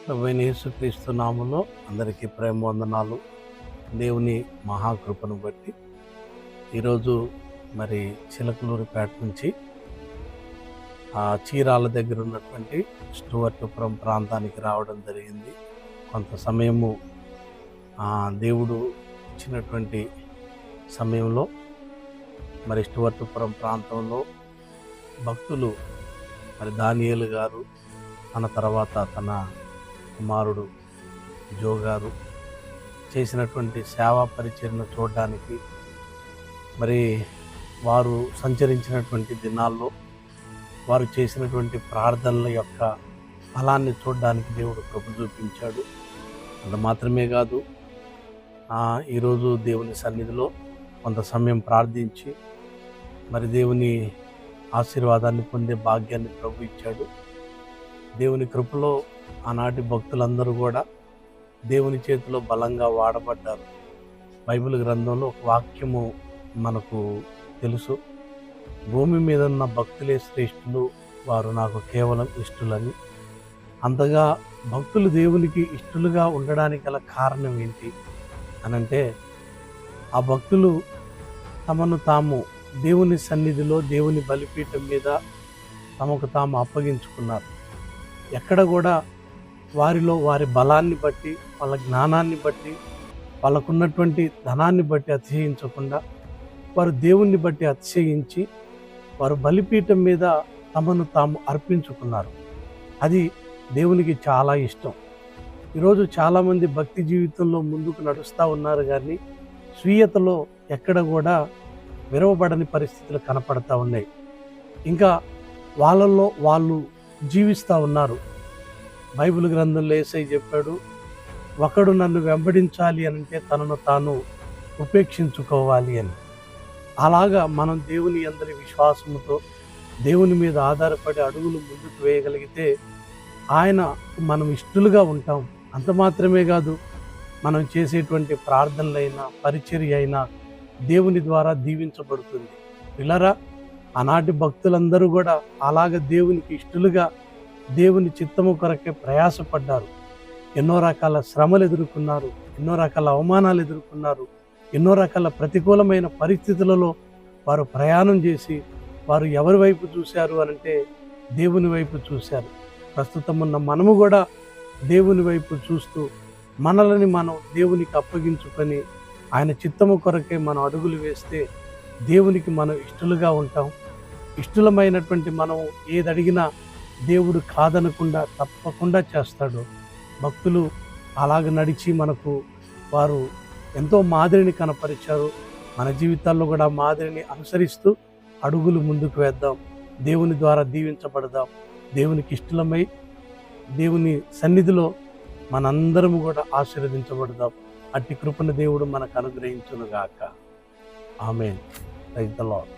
ప్రభువైన యేసుక్రీస్తు నామములో అందరికీ ప్రేమ వందనాలు. దేవుని మహాకృపను బట్టి ఈరోజు మరి చిలకలూరిపేట నుంచి చీరాల దగ్గర ఉన్నటువంటి స్టూవర్టుపురం ప్రాంతానికి రావడం జరిగింది. కొంత సమయము దేవుడు ఇచ్చినటువంటి సమయంలో మరి స్టూవర్టుపురం ప్రాంతంలో భక్తులు మరి దానియేలు గారు, తన తర్వాత తన కుమారుడు జో గారు చేసినటువంటి సేవా పరిచర్ను చూడడానికి మరి వారు సంచరించినటువంటి దినాల్లో వారు చేసినటువంటి ప్రార్థనల యొక్క ఫలాన్ని చూడడానికి దేవుడు కృప చూపించాడు. అంత మాత్రమే కాదు, ఈరోజు దేవుని సన్నిధిలో కొంత సమయం ప్రార్థించి మరి దేవుని ఆశీర్వాదాన్ని పొందే భాగ్యాన్ని ప్రభు ఇచ్చాడు. దేవుని కృపలో ఆనాటి భక్తులందరూ కూడా దేవుని చేతిలో బలంగా వాడబడ్డారు. బైబిల్ గ్రంథంలో ఒక వాక్యము మనకు తెలుసు, భూమి మీద ఉన్న భక్తులే శ్రేష్ఠులు, వారు నాకు కేవలం ఇష్టలని. అంతగా భక్తులు దేవునికి ఇష్టలుగా ఉండడానికి గల కారణం ఏంటి అనంటే, ఆ భక్తులు తమను తాము దేవుని సన్నిధిలో దేవుని బలిపీఠం మీద తమకు తాము అప్పగించుకున్నారు. ఎక్కడ కూడా వారిలో వారి బలాన్ని బట్టి, వాళ్ళ జ్ఞానాన్ని బట్టి, వాళ్ళకున్నటువంటి ధనాన్ని బట్టి అతిశయించకుండా వారు దేవుణ్ణి బట్టి అతిశయించి వారు బలిపీఠం మీద తమను తాము అర్పించుకున్నారు. అది దేవునికి చాలా ఇష్టం. ఈరోజు చాలామంది భక్తి జీవితంలో ముందుకు నడుస్తూ ఉన్నారు, కానీ స్వీయతలో ఎక్కడ కూడా విరవబడని పరిస్థితులు కనపడతా ఉన్నాయి. ఇంకా వాళ్ళల్లో వాళ్ళు జీవిస్తూ ఉన్నారు. బైబిల్ గ్రంథంలో యేసయ్య చెప్పాడు, ఒకడు నన్ను వెంబడించాలి అనంటే తనను తాను ఉపేక్షించుకోవాలి అని. అలాగా మనం దేవుని యందలి విశ్వాసముతో దేవుని మీద ఆధారపడి అడుగులు ముందుకు వేయగలిగితే ఆయన మనం ఇష్టలుగా ఉంటాం. అంత మాత్రమే కాదు, మనం చేసేటువంటి ప్రార్థనలైనా పరిచర్య అయినా దేవుని ద్వారా దీవించబడుతుంది. పిల్లరా, ఆనాటి భక్తులందరూ కూడా అలాగ దేవునికి ఇష్టలుగా దేవుని చిత్తము కొరకే ప్రయాసపడ్డారు. ఎన్నో రకాల శ్రమలు ఎదుర్కొన్నారు, ఎన్నో రకాల అవమానాలు ఎదుర్కొన్నారు, ఎన్నో రకాల ప్రతికూలమైన పరిస్థితులలో వారు ప్రయాణం చేసి వారు ఎవరి వైపు చూశారు అనంటే దేవుని వైపు చూశారు. ప్రస్తుతం ఉన్న మనము కూడా దేవుని వైపు చూస్తూ మనల్ని మనం దేవునికి అప్పగించుకొని ఆయన చిత్తము కొరకే మనం అడుగులు వేస్తే దేవునికి మనం ఇష్టలుగా ఉంటాం. ఇష్టలమైనటువంటి మనం ఏది అడిగినా దేవుడు కాదనకుండా తప్పకుండా చేస్తాడు. భక్తులు అలాగ నడిచి మనకు వారు ఎంతో మాదిరిని కనపరిచారు. మన జీవితాల్లో కూడా మాదిరిని అనుసరిస్తూ అడుగులు ముందుకు వేద్దాం. దేవుని ద్వారా దీవించబడదాం. దేవునికి ఇష్టలమై దేవుని సన్నిధిలో మనందరము కూడా ఆశీర్వదించబడదాం. అట్టి కృపను దేవుడు మనకు అనుగ్రహించునుగాక. ఆమేన్. Praise the lord.